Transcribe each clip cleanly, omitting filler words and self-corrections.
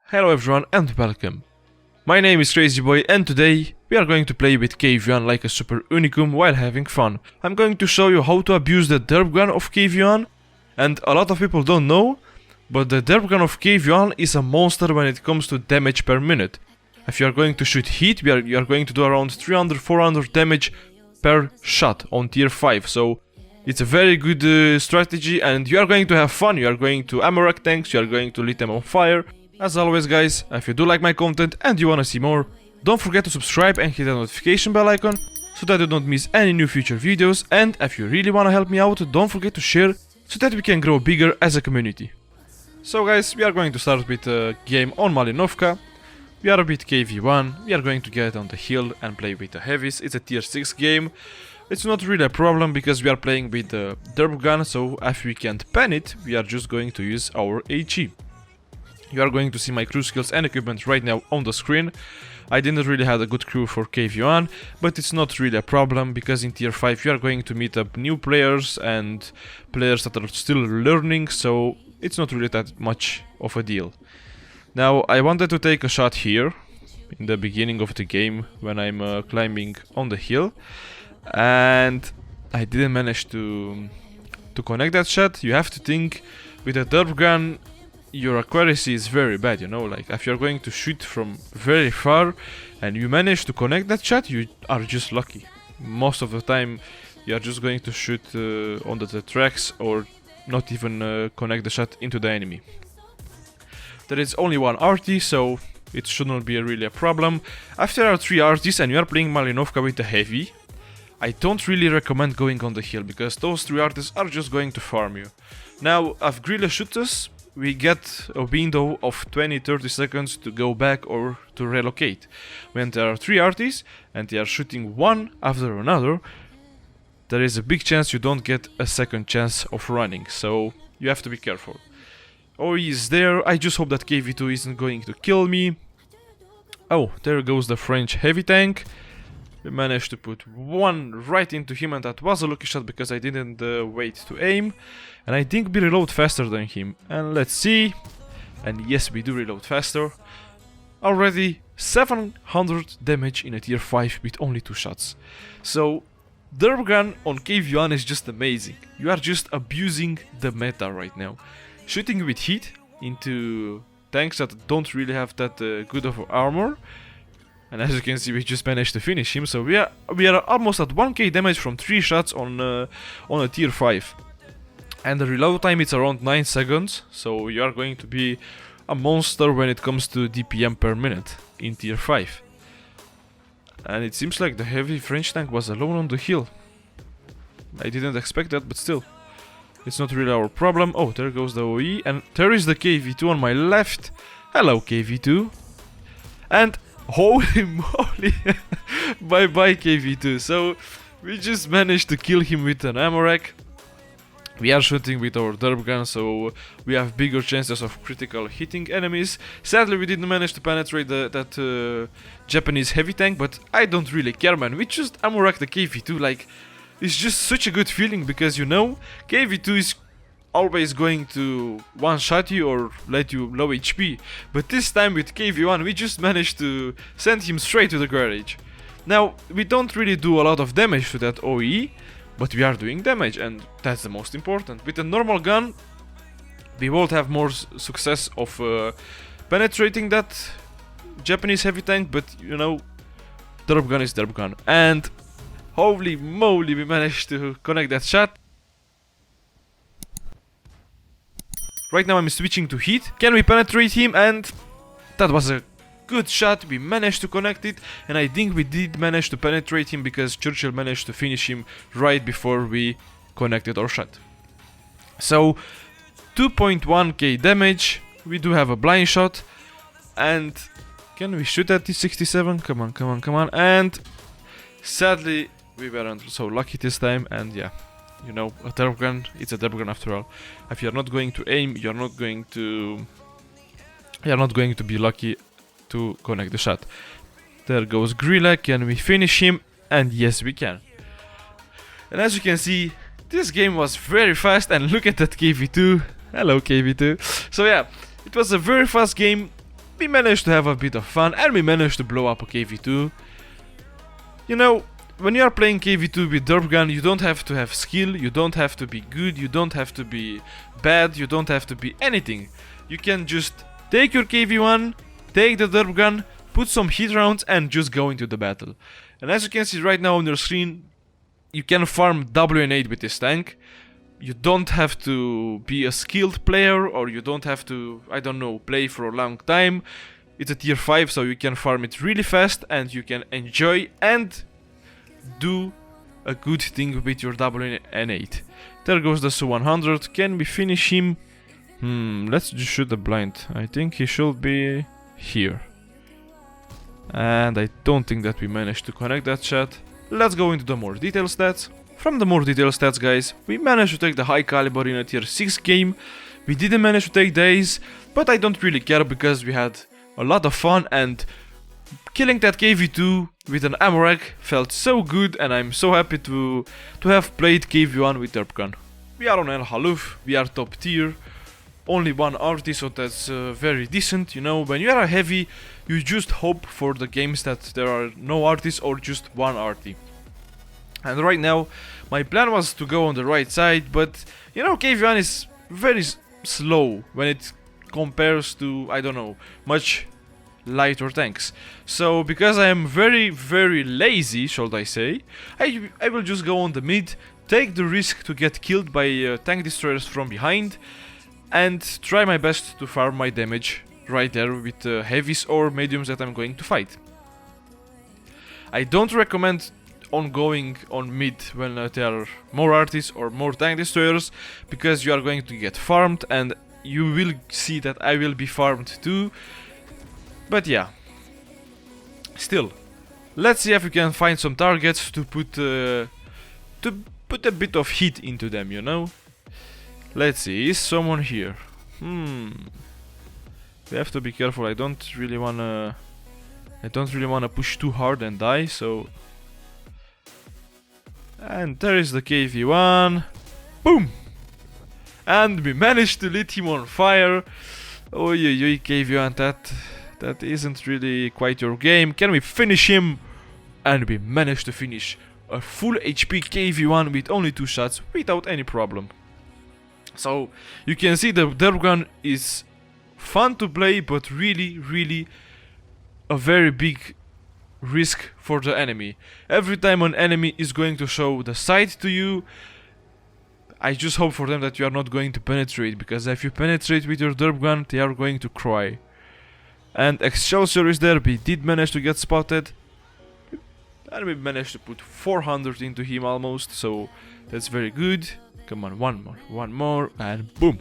Hello everyone and welcome. My name is Crazy Boy and today we are going to play with KV-1 like a super unicum while having fun. I'm going to show you how to abuse the derp gun of KV-1, and a lot of people don't know, but the derp gun of KV-1 is a monster when it comes to damage per minute. If you are going to shoot heat, you are going to do around 300-400 damage per shot on tier 5, so it's a very good strategy and you are going to have fun. You are going to ammo rack tanks, you are going to lit them on fire. As always guys, if you do like my content and you wanna see more, don't forget to subscribe and hit the notification bell icon so that you don't miss any new future videos, and if you really wanna help me out, don't forget to share so that we can grow bigger as a community. So guys, we are going to start with a game on Malinovka. We are with KV-1, we are going to get on the hill and play with the heavies. It's a tier 6 game. It's not really a problem because we are playing with the derp gun, so if we can't pen it, we are just going to use our HE. You are going to see my crew skills and equipment right now on the screen. I didn't really have a good crew for KV-1, but it's not really a problem because in tier 5 you are going to meet up new players and players that are still learning, so it's not really that much of a deal. Now I wanted to take a shot here in the beginning of the game when I'm climbing on the hill, and I didn't manage to connect that shot. You have to think with a derp gun your accuracy is very bad, you know, like if you're going to shoot from very far and you manage to connect that shot, you are just lucky. Most of the time you are just going to shoot on the tracks or not even connect the shot into the enemy. There is only one RT, so it shouldn't be really a problem. If there are 3 RTs and you are playing Malinovka with the heavy, I don't really recommend going on the hill because those 3 RTs are just going to farm you. Now, if guerrilla shoot us, we get a window of 20-30 seconds to go back or to relocate. When there are 3 RTs and they are shooting one after another, there is a big chance you don't get a second chance of running, so you have to be careful. Oh, he's there. I just hope that KV-2 isn't going to kill me. Oh, there goes the French heavy tank. We managed to put one right into him, and that was a lucky shot because I didn't wait to aim. And I think we reload faster than him. And let's see. And yes, we do reload faster. Already 700 damage in a tier 5 with only 2 shots. So, derp gun on KV-1 is just amazing. You are just abusing the meta right now. Shooting with heat into tanks that don't really have that good of armor. And as you can see, we just managed to finish him. So we are almost at 1k damage from 3 shots on a tier 5. And the reload time is around 9 seconds. So you are going to be a monster when it comes to DPM per minute in tier 5. And it seems like the heavy French tank was alone on the hill. I didn't expect that, but still. It's not really our problem. Oh, there goes the OE. And there is the KV-2 on my left. Hello, KV-2. And holy moly, bye bye KV-2. So we just managed to kill him with an ammo rack. We are shooting with our derp gun, so we have bigger chances of critical hitting enemies. Sadly, we didn't manage to penetrate that Japanese heavy tank, but I don't really care, man. We just ammo rack the KV-2. Like, it's just such a good feeling because, you know, KV-2 is always going to one-shot you or let you low HP, but this time with KV-1 we just managed to send him straight to the garage. Now, we don't really do a lot of damage to that OE, but we are doing damage, and that's the most important. With a normal gun, we won't have more success of penetrating that Japanese heavy tank, but you know, derp gun is derp gun. And holy moly, we managed to connect that shot. Right now I'm switching to heat. Can we penetrate him? And that was a good shot. We managed to connect it, and I think we did manage to penetrate him because Churchill managed to finish him right before we connected our shot. So 2.1k damage. We do have a blind shot, and Can we shoot at the 67? Come on, come on, come on. And sadly, we weren't so lucky this time. And yeah, you know, a derp gun, it's a derp gun after all. If you're not going to aim, you're not going to be lucky to connect the shot. There goes Grilla. Can we finish him? And yes, we can. And as you can see, this game was very fast. And look at that KV-2. Hello, KV-2. So yeah, it was a very fast game. We managed to have a bit of fun, and we managed to blow up a KV-2. You know, when you are playing KV-2 with derp gun, you don't have to have skill, you don't have to be good, you don't have to be bad, you don't have to be anything. You can just take your KV-1, take the derp gun, put some hit rounds, and just go into the battle. And as you can see right now on your screen, you can farm WN8 with this tank. You don't have to be a skilled player, or you don't have to, I don't know, play for a long time. It's a tier 5, so you can farm it really fast, and you can enjoy and do a good thing with your WN8. There goes the Su-100. Can we finish him? Let's just shoot the blind. I think he should be here. And I don't think that we managed to connect that shot. Let's go into the more detailed stats. From the more detailed stats, guys, we managed to take the high caliber in a tier 6 game. We didn't manage to take the ace, but I don't really care because we had a lot of fun, and killing that KV-2 with an ammo rack felt so good, and I'm so happy to have played KV-1 with derp gun. We are on El Halluf, we are top tier, only one arty, so that's very decent. You know, when you are a heavy, you just hope for the games that there are no arties or just one arty. And right now, my plan was to go on the right side, but you know, KV-1 is very slow when it compares to, I don't know, much lighter tanks. So because I am very, very lazy, should I say, I will just go on the mid, take the risk to get killed by tank destroyers from behind, and try my best to farm my damage right there with heavies or mediums that I'm going to fight. I don't recommend on going on mid when there are more arties or more tank destroyers, because you are going to get farmed, and you will see that I will be farmed too. But yeah, still, let's see if we can find some targets to put a bit of heat into them, you know. Let's see, is someone here? We have to be careful. I don't really wanna push too hard and die, so. And there is the KV-1. Boom! And we managed to lit him on fire. Oh, KV-1, that isn't really quite your game. Can we finish him? And we managed to finish a full HP KV-1 with only 2 shots without any problem. So you can see the derp gun is fun to play, but really, really a very big risk for the enemy. Every time an enemy is going to show the sight to you, I just hope for them that you are not going to penetrate, because if you penetrate with your derp gun, they are going to cry. And Excelsior is there. We did manage to get spotted, and we managed to put 400 into him almost, so that's very good. Come on, one more, and boom.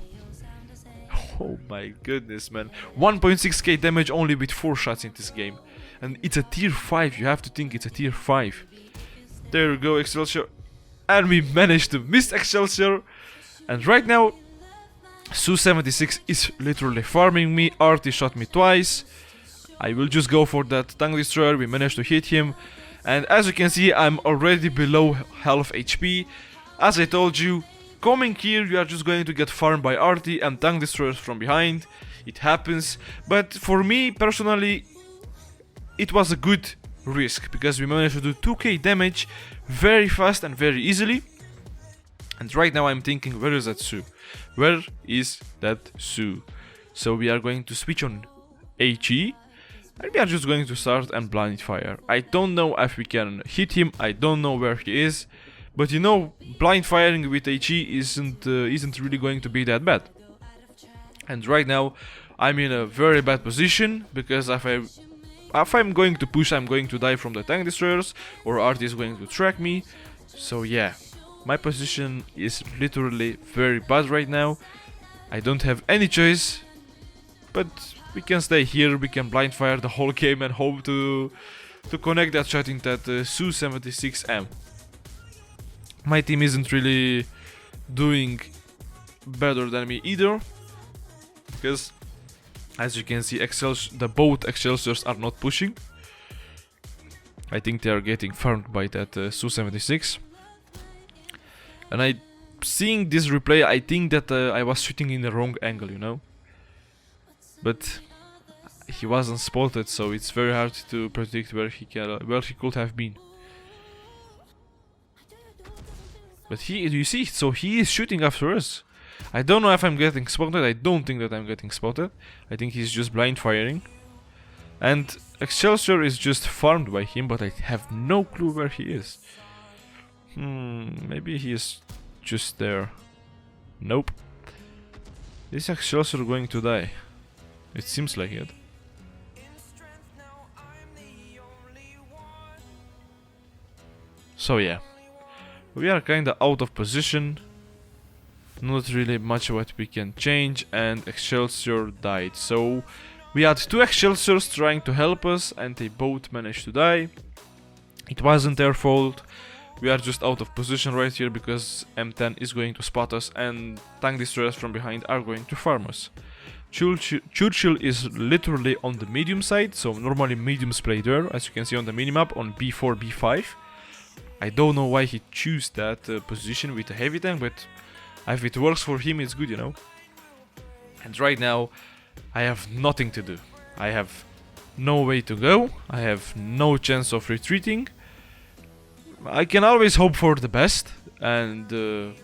Oh my goodness, man. 1.6k damage only with 4 shots in this game. And it's a tier 5, you have to think it's a tier 5. There we go, Excelsior. And we managed to miss Excelsior. And right now, Su-76 is literally farming me. Arty shot me twice. I will just go for that tank destroyer. We managed to hit him. And as you can see, I'm already below half HP. As I told you, coming here, you are just going to get farmed by Arty and tank destroyers from behind. It happens. But for me, personally, it was a good risk, because we managed to do 2k damage very fast and very easily. And right now I'm thinking, where is that Su? Where is that Su? So we are going to switch on HE, and we are just going to start and blind fire. I don't know if we can hit him, I don't know where he is, but you know, blind firing with HE isn't really going to be that bad. And right now I'm in a very bad position, because if I'm going to push, I'm going to die from the tank destroyers, or Arty is going to track me. So yeah, my position is literally very bad right now. I don't have any choice, but we can stay here, we can blind fire the whole game and hope to connect that shot in that Su-76M. My team isn't really doing better than me either, because as you can see, both Excelsiors are not pushing. I think they are getting farmed by that Su-76. And seeing this replay, I think that I was shooting in the wrong angle, you know. But he wasn't spotted, so it's very hard to predict where he could have been. But you see, so he is shooting after us. I don't know if I'm getting spotted. I don't think that I'm getting spotted. I think he's just blind firing. And Excelsior is just farmed by him, but I have no clue where he is. Maybe he is just there. Nope. Is Excelsior going to die? It seems like it. So yeah, we are kinda out of position. Not really much what we can change, and Excelsior died. So we had two Excelsiors trying to help us, and they both managed to die. It wasn't their fault. We are just out of position right here because M10 is going to spot us, and tank destroyers from behind are going to farm us. Churchill is literally on the medium side, so normally mediums play there, as you can see on the minimap on B4, B5. I don't know why he chose that position with a heavy tank, but if it works for him, it's good, you know. And right now, I have nothing to do. I have no way to go. I have no chance of retreating. I can always hope for the best and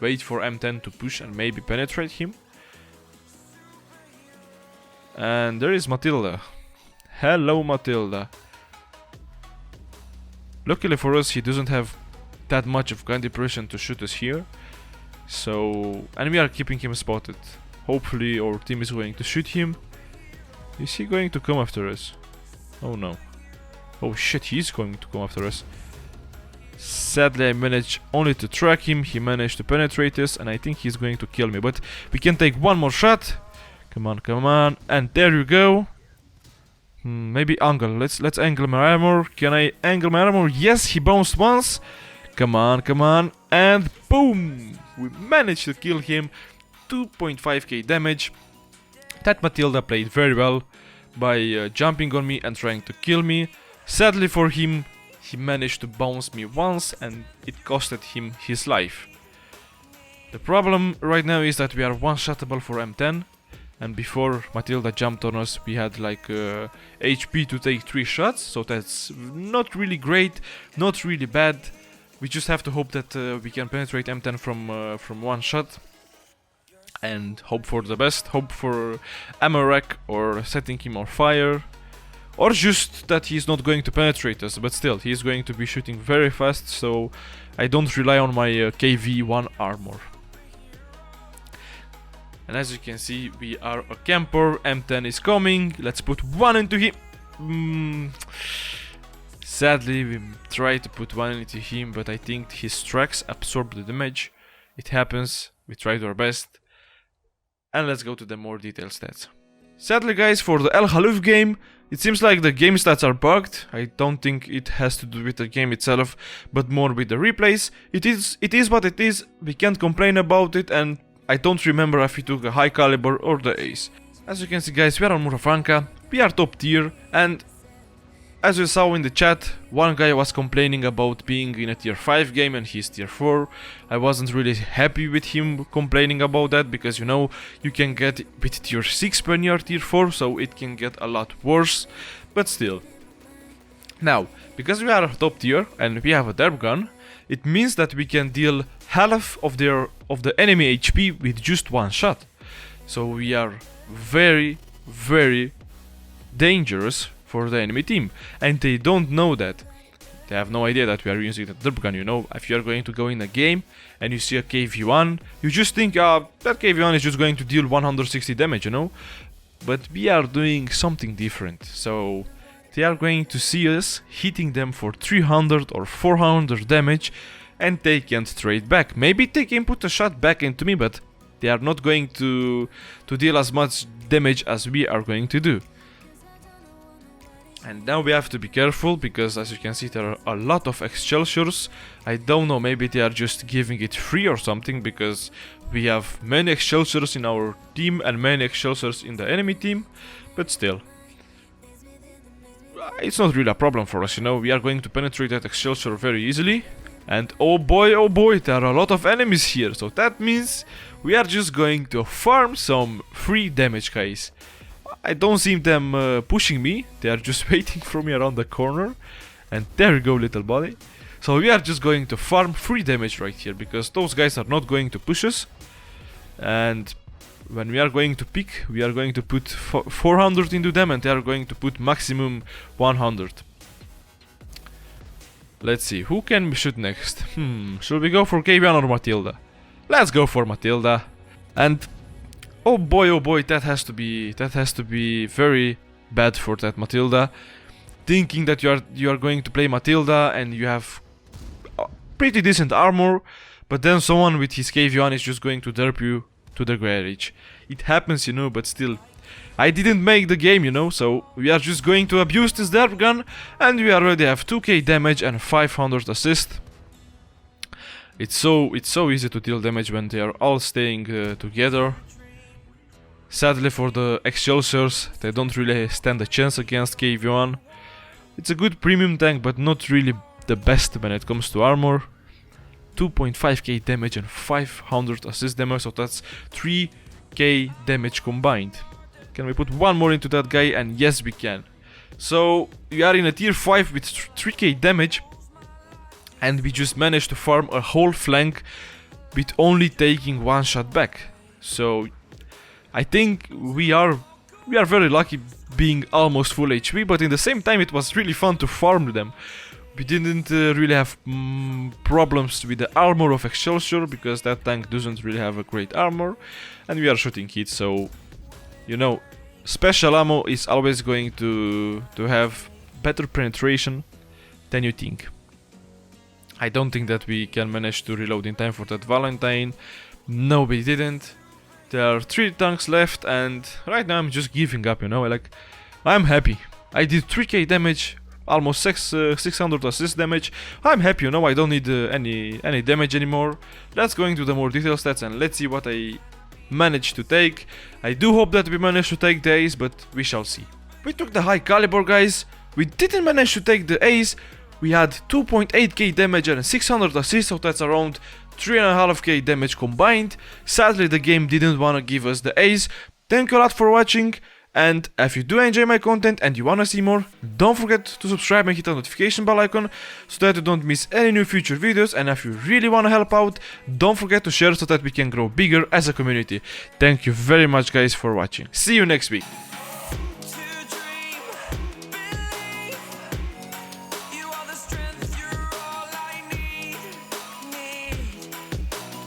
wait for M10 to push and maybe penetrate him. And there is Matilda. Hello, Matilda. Luckily for us, he doesn't have that much of gun depression to shoot us here. So, and we are keeping him spotted. Hopefully our team is going to shoot him. Is he going to come after us? Oh no. Oh shit, he's going to come after us. Sadly, I managed only to track him. He managed to penetrate us, and I think he's going to kill me. But we can take one more shot. Come on, come on. And there you go. Maybe angle. Let's angle my armor. Can I angle my armor? Yes, he bounced once. Come on, come on. And boom! We managed to kill him. 2.5k damage. That Matilda played very well by jumping on me and trying to kill me. Sadly for him, he managed to bounce me once and it costed him his life. The problem right now is that we are one-shottable for M10. And before Matilda jumped on us, we had like HP to take 3 shots. So that's not really great, not really bad. We just have to hope that we can penetrate M10 from one shot. And hope for the best, hope for ammo rack or setting him on fire. Or just that he's not going to penetrate us, but still, he's going to be shooting very fast, so I don't rely on my KV-1 armor. And as you can see, we are a camper, M10 is coming, let's put one into him. Sadly, we tried to put one into him, but I think his tracks absorb the damage. It happens, we tried our best. And let's go to the more detailed stats. Sadly guys, for the Halluf game, it seems like the game stats are bugged. I don't think it has to do with the game itself, but more with the replays. It is what it is, we can't complain about it, and I don't remember if he took a high caliber or the ace. As you can see guys, we are on Murovanka, we are top tier, and as you saw in the chat, one guy was complaining about being in a tier 5 game and he's tier 4. I wasn't really happy with him complaining about that, because you know, you can get with tier 6 when you're tier 4, so it can get a lot worse, but still. Now, because we are top tier and we have a derp gun, it means that we can deal half of the enemy HP with just one shot. So we are very, very dangerous for the enemy team, and they don't know that. They have no idea that we are using the derp gun, you know. If you are going to go in a game and you see a KV-1, you just think, that KV-1 is just going to deal 160 damage, you know. But we are doing something different, so they are going to see us hitting them for 300 or 400 damage, and they can't trade back. Maybe they can put a shot back into me, but they are not going to deal as much damage as we are going to do. And now we have to be careful, because as you can see there are a lot of Excelsiors. I don't know, maybe they are just giving it free or something, because we have many Excelsiors in our team and many Excelsiors in the enemy team. But still, it's not really a problem for us, you know. We are going to penetrate that Excelsior very easily. And oh boy, there are a lot of enemies here. So that means we are just going to farm some free damage, guys. I don't see them pushing me. They are just waiting for me around the corner. And there you go, little buddy. So we are just going to farm free damage right here, because those guys are not going to push us. And when we are going to pick, we are going to put 400 into them, and they are going to put maximum 100. Let's see, who can we shoot next? Should we go for KV-1 or Matilda? Let's go for Matilda. And oh boy, that has to be very bad for that Matilda. Thinking that you are going to play Matilda and you have pretty decent armor, but then someone with his KV-1 is just going to derp you to the garage. It happens, you know, but still. I didn't make the game, you know, so we are just going to abuse this derp gun, and we already have 2k damage and 500 assist. It's so easy to deal damage when they are all staying together. Sadly for the Excelsiors, they don't really stand a chance against KV-1. It's a good premium tank, but not really the best when it comes to armor. 2.5k damage and 500 assist damage, so that's 3k damage combined. Can we put one more into that guy? And yes, we can. So we are in a tier 5 with 3k damage, and we just managed to farm a whole flank with only taking one shot back. So I think we are very lucky being almost full HP, but in the same time it was really fun to farm them. We didn't really have problems with the armor of Excelsior, because that tank doesn't really have a great armor, and we are shooting hits, so you know, special ammo is always going to have better penetration than you think. I don't think that we can manage to reload in time for that Valentine. No, we didn't. There are 3 tanks left, and right now I'm just giving up, you know, like, I'm happy. I did 3k damage, almost 600 assist damage. I'm happy, you know, I don't need any damage anymore. Let's go into the more detailed stats and let's see what I managed to take. I do hope that we managed to take the ace, but we shall see. We took the high caliber, guys. We didn't manage to take the ace. We had 2.8k damage and 600 assists, so that's around 3.5k damage combined. Sadly, the game didn't want to give us the ace. Thank you a lot for watching, and if you do enjoy my content and you wanna see more, don't forget to subscribe and hit the notification bell icon so that you don't miss any new future videos. And if you really wanna help out, don't forget to share so that we can grow bigger as a community. Thank you very much, guys, for watching. See you next week.